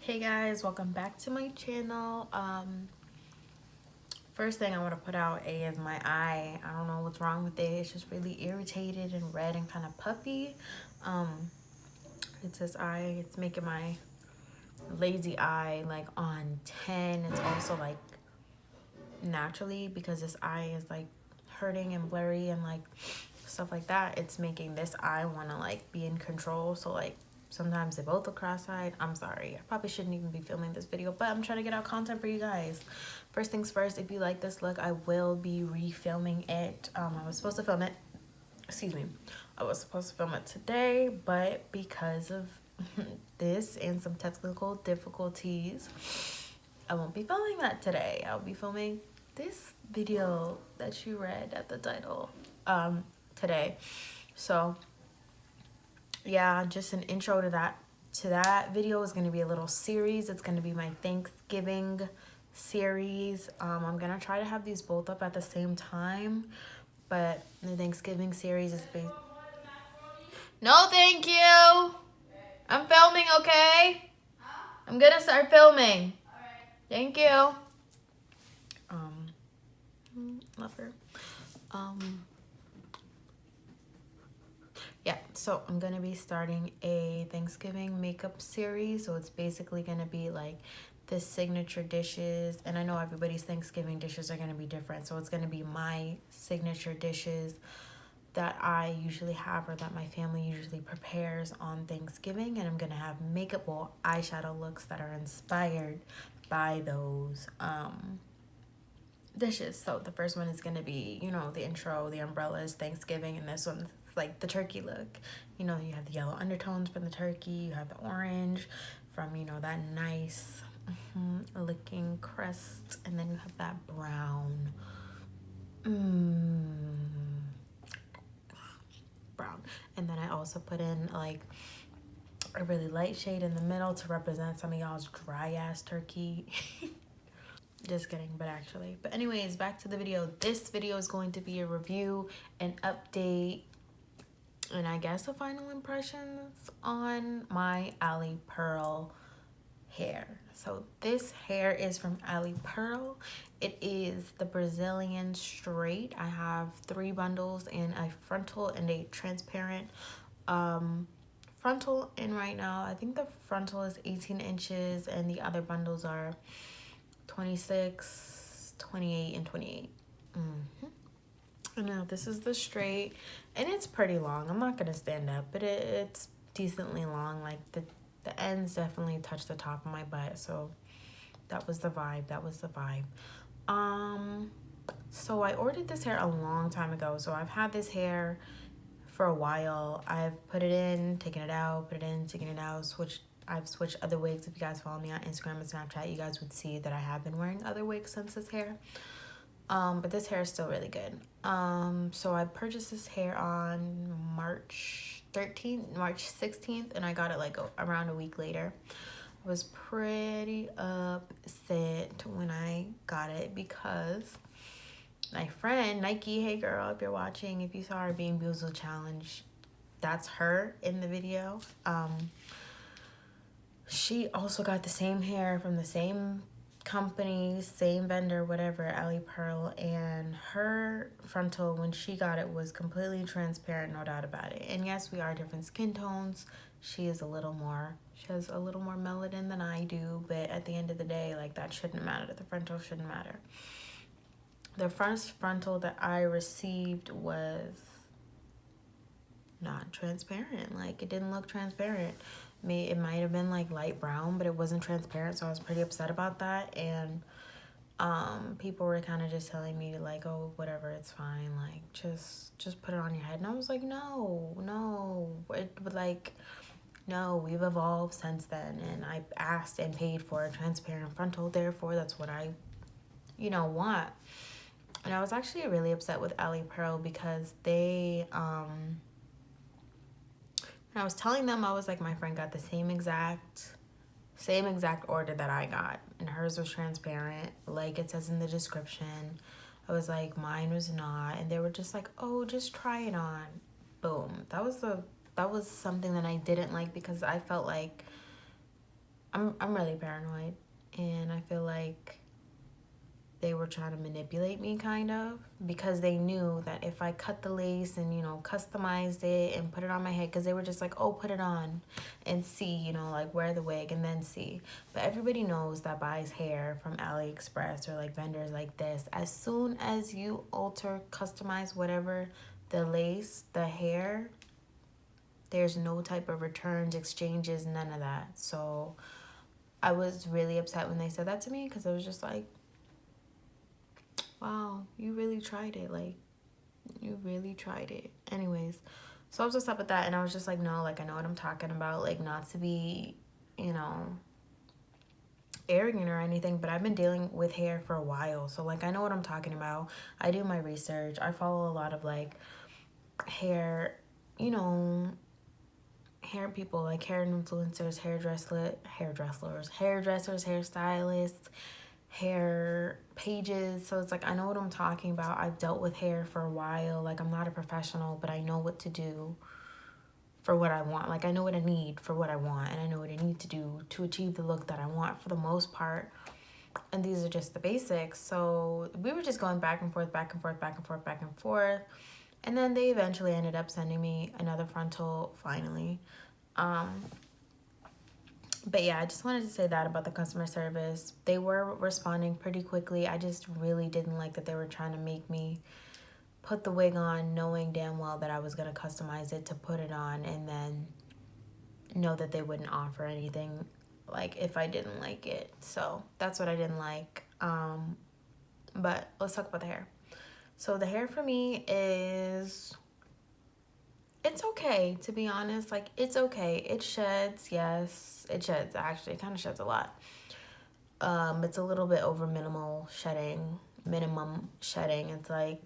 Hey guys, welcome back to my channel. First thing I want to put out is my eye. I don't know what's wrong with it. It's just really irritated and red and kind of puffy. Um, it's this eye. It's making my lazy eye like on 10. It's also like naturally because this eye is like hurting and blurry and like stuff like that. It's making this eye want to like be in control. So like sometimes they both look cross-eyed. I'm sorry, I probably shouldn't even be filming this video, but I'm trying to get out content for you guys. First things first, if you like this look, I will be refilming it. I was supposed to film it, excuse me, I was supposed to film it today, but because of this and some technical difficulties, I won't be filming that today. I'll be filming this video that you read at the title today. So yeah, just an intro to that video is going to be a little series. It's going to be my Thanksgiving series. I'm going to try to have these both up at the same time, but the Thanksgiving series is based. No, thank you. I'm filming, okay? I'm going to start filming. Thank you. Love her. Yeah, so I'm gonna be starting a Thanksgiving makeup series. So it's basically gonna be like the signature dishes, and I know everybody's Thanksgiving dishes are gonna be different, so it's gonna be my signature dishes that I usually have or that my family usually prepares on Thanksgiving. And I'm gonna have makeup, well, eyeshadow looks that are inspired by those dishes. So the first one is gonna be, you know, the intro, the umbrellas, Thanksgiving, and this one's like the turkey look. You know, you have the yellow undertones from the turkey, you have the orange from, you know, that nice looking crust, and then you have that brown. Brown. And then I also put in like a really light shade in the middle to represent some of y'all's dry ass turkey. Just kidding, but actually. But anyways, back to the video. This video is going to be a review, an update, and I guess a final impressions on my Ali Pearl hair. So this hair is from Ali Pearl. It is the Brazilian straight. I have 3 bundles and a frontal and a transparent frontal in right now. I think the frontal is 18 inches and the other bundles are 26, 28, and 28. Now this is the straight, and it's pretty long. I'm not gonna stand up, but it's decently long. Like the ends definitely touch the top of my butt, so that was the vibe. So I ordered this hair a long time ago. So I've had this hair for a while. I've put it in, taken it out, put it in, taken it out, I've switched other wigs. If you guys follow me on Instagram and Snapchat, you guys would see that I have been wearing other wigs since this hair. But this hair is still really good. So I purchased this hair on March 16th, and I got it like around a week later. I was pretty upset when I got it because my friend Nike, hey girl, if you're watching, if you saw our Being Beautiful challenge, that's her in the video. She also got the same hair from the same company, same vendor, whatever, Ali Pearl, and her frontal, when she got it, was completely transparent, no doubt about it. And yes, we are different skin tones. She has a little more melanin than I do, but at the end of the day, like, that shouldn't matter. The frontal shouldn't matter. The first frontal that I received was not transparent. Like, it didn't look transparent. It might have been like light brown, but it wasn't transparent, so I was pretty upset about that. And people were kind of just telling me like, oh, whatever, it's fine, like just put it on your head. And I was like, no, we've evolved since then, and I asked and paid for a transparent frontal, therefore that's what I want. And I was actually really upset with Ali Pearl because they and I was telling them, I was like, my friend got the same exact order that I got, and hers was transparent, like it says in the description. I was like, mine was not, and they were just like, oh, just try it on. Boom. That was something that I didn't like, because I felt like I'm really paranoid, and I feel like they were trying to manipulate me kind of, because they knew that if I cut the lace and, you know, customized it and put it on my head, because they were just like, oh, put it on and see, you know, like wear the wig and then see. But everybody knows that buys hair from AliExpress or like vendors like this, as soon as you alter, customize whatever, the lace, the hair, there's no type of returns, exchanges, none of that. So I was really upset when they said that to me, because I was just like, wow, you really tried it. Like, you really tried it. Anyways, so I was upset with that, and I was just like, no, like, I know what I'm talking about. Like, not to be, you know, arrogant or anything, but I've been dealing with hair for a while. So, like, I know what I'm talking about. I do my research. I follow a lot of, like, hair, you know, hair people, like hair influencers, hairdressers, hairstylists, hair pages. So it's like, I know what I'm talking about. I've dealt with hair for a while. Like, I'm not a professional, but I know what to do for what I want. Like, I know what I need for what I want, and I know what I need to do to achieve the look that I want for the most part. And these are just the basics. So we were just going back and forth, back and forth, back and forth, back and forth. And then they eventually ended up sending me another frontal finally. But yeah, I just wanted to say that about the customer service. They were responding pretty quickly. I just really didn't like that they were trying to make me put the wig on, knowing damn well that I was going to customize it to put it on, and then know that they wouldn't offer anything like if I didn't like it. So that's what I didn't like. But let's talk about the hair. So the hair for me is, it's okay, to be honest. Like, it's okay. It sheds, yes. It sheds, actually. It kind of sheds a lot. It's a little bit over minimum shedding. It's like,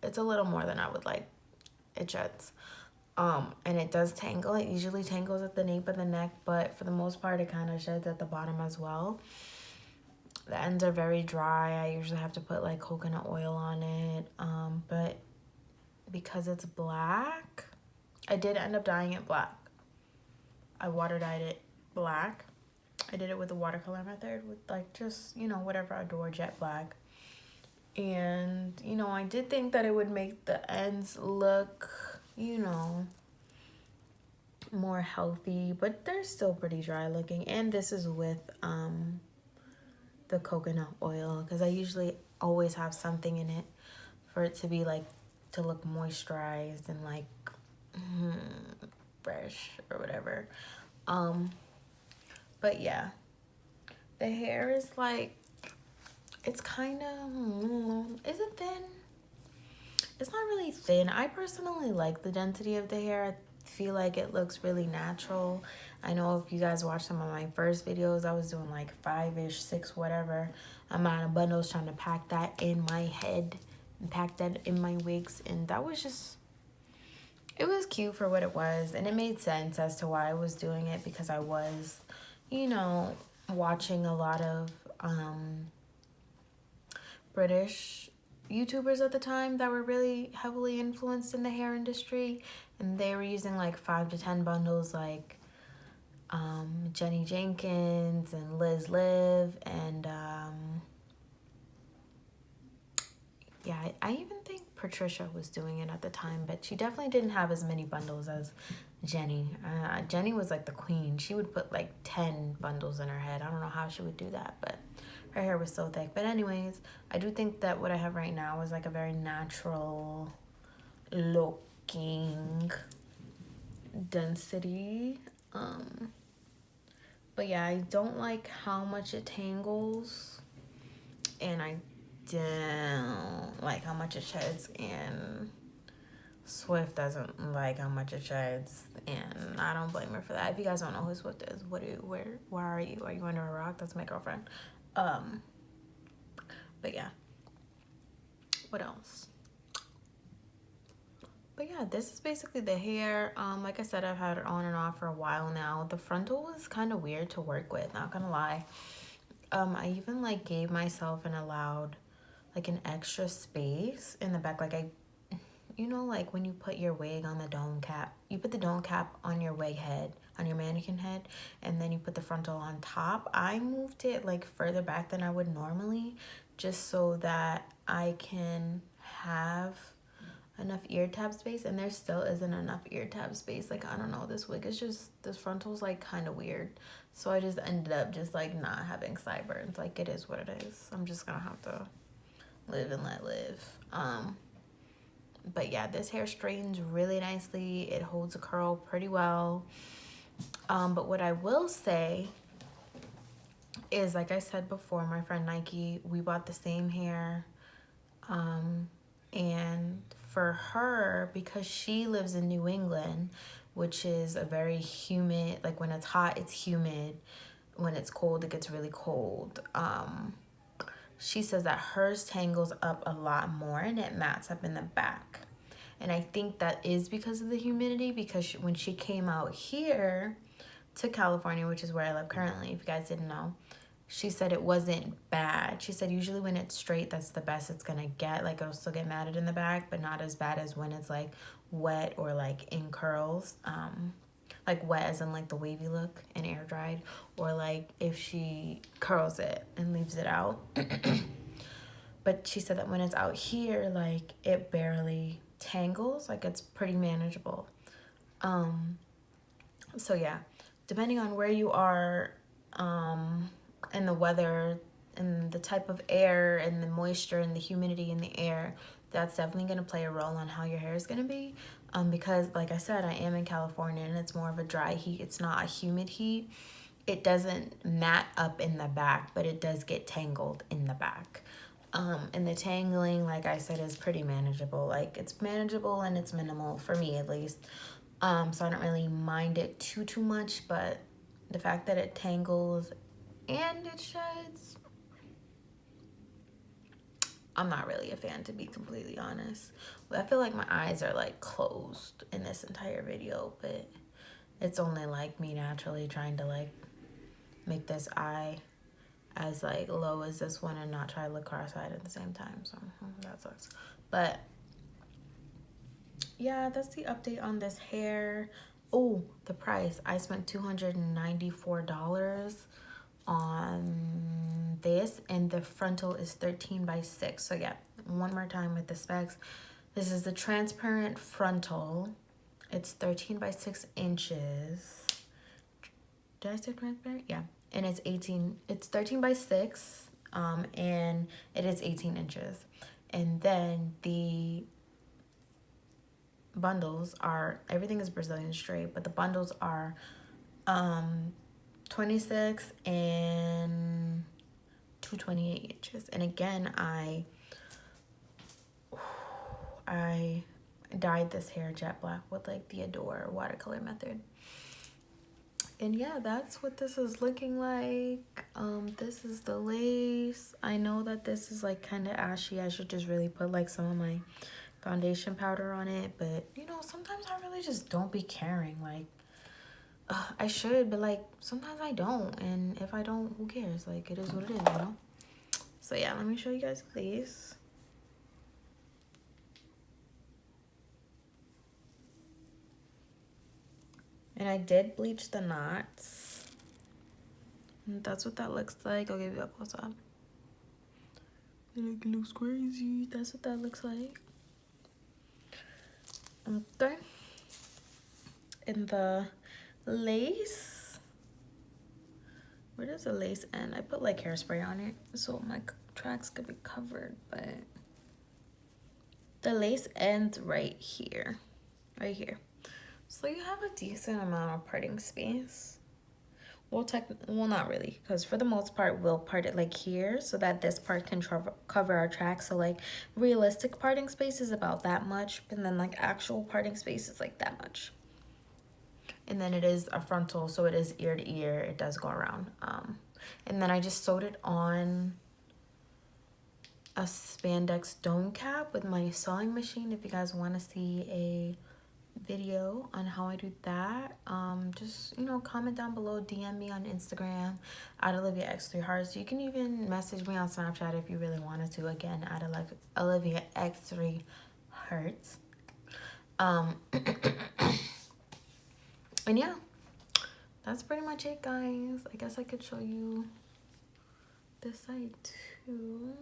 it's a little more than I would like. It sheds. And it does tangle. It usually tangles at the nape of the neck, but for the most part, it kind of sheds at the bottom as well. The ends are very dry. I usually have to put like coconut oil on it. But because it's black, I did end up dyeing it black. I water dyed it black. I did it with the watercolor method with like just, you know, whatever, Adore jet black. And, you know, I did think that it would make the ends look, you know, more healthy, but they're still pretty dry looking. And this is with the coconut oil, because I usually always have something in it for it to be like, to look moisturized and like fresh or whatever. But yeah, the hair is like, it's kind of, is it thin? It's not really thin. I personally like the density of the hair. I feel like it looks really natural. I know if you guys watched some of my first videos, I was doing like 5-ish, 6, whatever amount of bundles, trying to pack that in my head and pack that in my wigs. And that was just, it was cute for what it was. And it made sense as to why I was doing it, because I was, you know, watching a lot of British YouTubers at the time that were really heavily influenced in the hair industry, and they were using like 5 to 10 bundles, like Jenny Jenkins and Liz Liv, and yeah, I even think Patricia was doing it at the time, but she definitely didn't have as many bundles as Jenny. Jenny was like the queen. She would put like 10 bundles in her head. I don't know how she would do that, but her hair was so thick. But anyways, I do think that what I have right now is like a very natural looking density. But yeah, I don't like how much it tangles, and I don't like how much it sheds, and Swift doesn't like how much it sheds, and I don't blame her for that. If you guys don't know who Swift is, where are you? Are you under a rock? That's my girlfriend. But yeah, what else? But yeah, this is basically the hair. Like I said, I've had it on and off for a while now. The frontal was kind of weird to work with, not gonna lie. I even like gave myself and allowed like an extra space in the back. Like you know, like when you put your wig on the dome cap, you put the dome cap on your wig head, on your mannequin head, and then you put the frontal on top. I moved it like further back than I would normally, just so that I can have enough ear tab space, and there still isn't enough ear tab space. Like, I don't know, this wig is just, this frontal's like kind of weird, so I just ended up just like not having sideburns. Like, it is what it is. I'm just gonna have to live and let live. But yeah, this hair straightens really nicely. It holds a curl pretty well. But what I will say is, like I said before, my friend Nike, we bought the same hair. And for her, because she lives in New England, which is a very humid, like when it's hot, it's humid. When it's cold, it gets really cold. She says that hers tangles up a lot more and it mats up in the back. And I think that is because of the humidity, because when she came out here to California, which is where I live currently, if you guys didn't know, she said it wasn't bad. She said usually when it's straight, that's the best it's gonna get. Like, it'll still get matted in the back, but not as bad as when it's like wet or like in curls. Like wet as in like the wavy look and air dried, or like if she curls it and leaves it out. But she said that when it's out here, like it barely tangles, like it's pretty manageable. So yeah, depending on where you are, and the weather and the type of air and the moisture and the humidity in the air, that's definitely going to play a role on how your hair is going to be. Because like I said, I am in California and it's more of a dry heat. It's not a humid heat. It doesn't mat up in the back, but it does get tangled in the back. And the tangling, like I said, is pretty manageable. Like, it's manageable and it's minimal, for me at least. So I don't really mind it too much, but the fact that it tangles and it sheds, I'm not really a fan, to be completely honest. I feel like my eyes are like closed in this entire video, but it's only like me naturally trying to like make this eye as like low as this one and not try to look cross-eyed at the same time. So that sucks. But yeah, that's the update on this hair. Oh, the price. I spent $294 on this, and the frontal is 13x6. So yeah, one more time with the specs. This is the transparent frontal. It's 13x6 inches. Did I say transparent? Yeah. And it's 13x6, and it is 18 inches. And then the bundles are, everything is Brazilian straight, but the bundles are 26 and 228 inches. And again, I dyed this hair jet black with like the Adore watercolor method. And yeah, that's what this is looking like. This is the lace. I know that this is like kind of ashy. I should just really put like some of my foundation powder on it, but you know, sometimes I really just don't be caring. Like, I should, but like sometimes I don't, and if I don't, who cares? Like, it is what it is, you know. So yeah, let me show you guys the lace. And I did bleach the knots. And that's what that looks like. I'll give you a close up. It looks crazy. That's what that looks like. Okay. And the lace. Where does the lace end? I put like hairspray on it so my tracks could be covered, but the lace ends right here. Right here. So you have a decent amount of parting space. Well, not really, because for the most part, we'll part it like here so that this part can cover our tracks. So like realistic parting space is about that much, and then like actual parting space is like that much. And then it is a frontal, so it is ear to ear. It does go around. And then I just sewed it on a spandex dome cap with my sewing machine. If you guys want to see a video on how I do that, just, you know, comment down below, DM me on Instagram at Olivia X3 Hearts. You can even message me on Snapchat if you really wanted to, again at Olivia X3 Hearts. And yeah, that's pretty much it, guys. I guess I could show you this side too.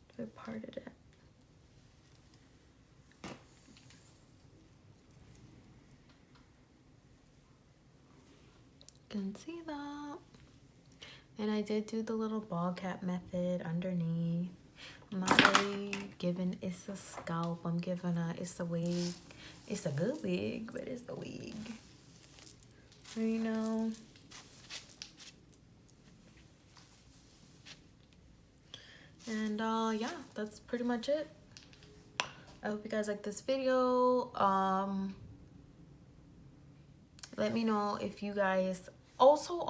If I parted it. You can see that. And I did do the little ball cap method underneath. I'm not really giving it's a scalp. I'm giving it's a wig. It's a good wig, but it's a wig. You know. And yeah, that's pretty much it. I hope you guys like this video. Let me know if you guys also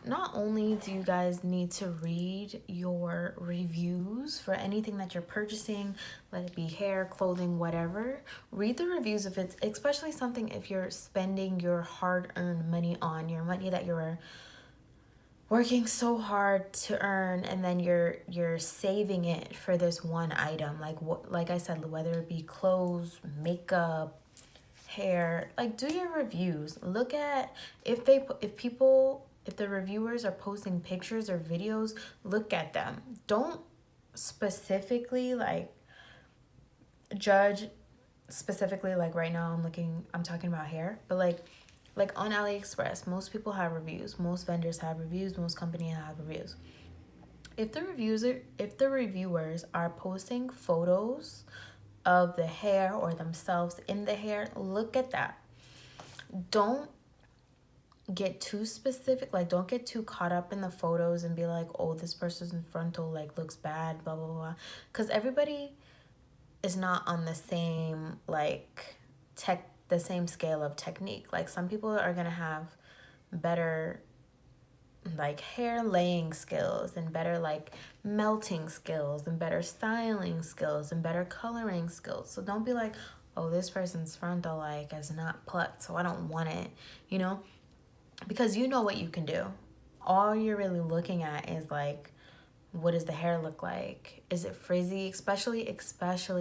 not only do you guys need to read your reviews for anything that you're purchasing, let it be hair, clothing, whatever, read the reviews if it's especially something if you're spending your hard-earned money on, your money that you're working so hard to earn, and then you're saving it for this one item, like I said, whether it be clothes, makeup, hair. Like, do your reviews. Look at if the reviewers are posting pictures or videos, look at them. Don't specifically like judge specifically, like right now I'm talking about hair, but like on AliExpress, most people have reviews, most vendors have reviews, most companies have reviews. If the reviewers are posting photos of the hair or themselves in the hair, look at that. Don't get too specific, like don't get too caught up in the photos and be like, oh, this person's frontal like looks bad, blah blah blah, because everybody is not on the same the same scale of technique. Like some people are gonna have better like hair laying skills and better like melting skills and better styling skills and better coloring skills. So don't be like, oh, this person's frontal like is not plucked, so I don't want it, you know, because you know what you can do. All you're really looking at is like, what does the hair look like? Is it frizzy? Especially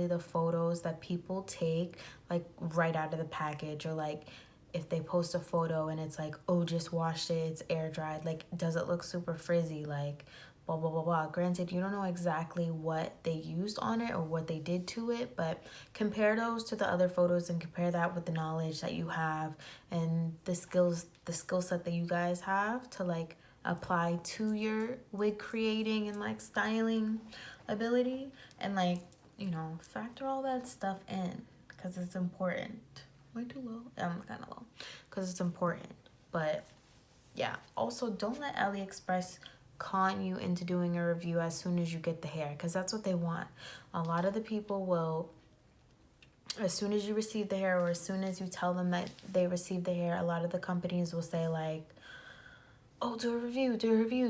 the photos that people take like right out of the package, or like if they post a photo and it's like, oh, just washed it, it's air dried. Like, does it look super frizzy? Like, blah, blah, blah, blah. Granted, you don't know exactly what they used on it or what they did to it, but compare those to the other photos and compare that with the knowledge that you have and the skill set that you guys have to like apply to your wig creating and like styling ability, and like, you know, factor all that stuff in because it's important. Way too low? I'm kind of low because it's important. But yeah, also don't let AliExpress con you into doing a review as soon as you get the hair, because that's what they want. A lot of the people will, as soon as you receive the hair or as soon as you tell them that they received the hair, a lot of the companies will say like, oh, do a review,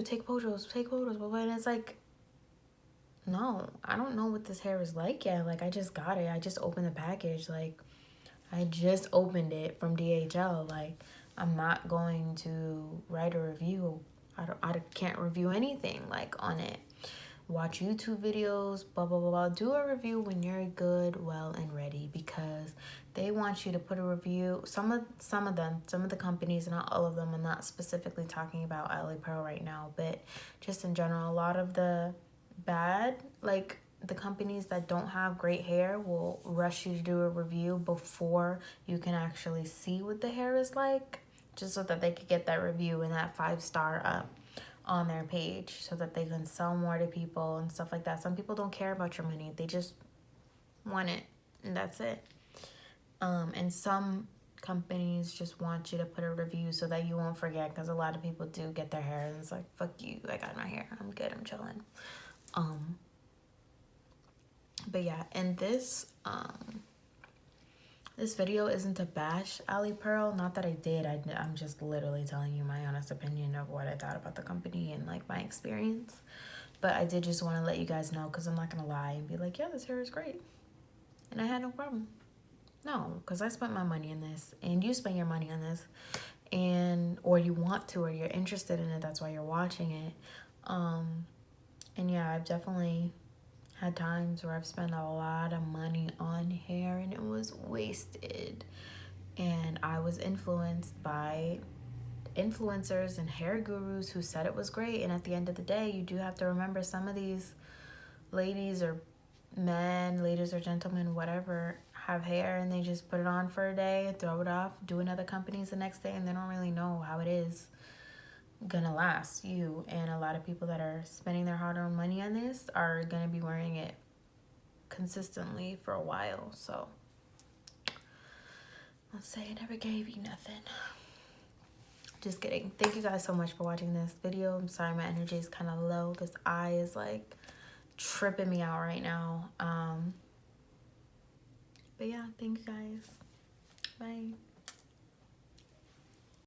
take photos, but it's like, no, I don't know what this hair is like yet. Like, I just got it. I just opened the package. Like, I just opened it from DHL. Like, I'm not going to write a review. I can't review anything like on it. Watch YouTube videos, blah, blah, blah, blah. Do a review when you're good, well, and ready, because they want you to put a review. Some of the companies, not all of them, I'm not specifically talking about Ali Pearl right now, but just in general, a lot of the bad, like the companies that don't have great hair will rush you to do a review before you can actually see what the hair is like, just so that they could get that review and that 5-star up on their page so that they can sell more to people and stuff like that. Some people don't care about your money. They just want it and that's it. And some companies just want you to put a review so that you won't forget, because a lot of people do get their hair and it's like, fuck you, I got my hair, I'm good, I'm chilling. But yeah, and this video isn't to bash Ali Pearl. Not that I did. I'm just literally telling you my honest opinion of what I thought about the company and like my experience. But I did just want to let you guys know, because I'm not going to lie and be like, yeah, this hair is great. And I had no problem. No, because I spent my money in this and you spent your money on this, and or you want to, or you're interested in it. That's why you're watching it. And yeah, I've definitely had times where I've spent a lot of money on hair and it was wasted. And I was influenced by influencers and hair gurus who said it was great. And at the end of the day, you do have to remember some of these ladies or men, ladies or gentlemen, whatever, have hair and they just put it on for a day, throw it off, do another company's the next day, and they don't really know how it is gonna last you. And a lot of people that are spending their hard-earned money on this are gonna be wearing it consistently for a while. So let's say I never gave you nothing. Just kidding. Thank you guys so much for watching this video. I'm sorry my energy is kind of low. This eye is like tripping me out right now. But yeah, thanks guys. Bye.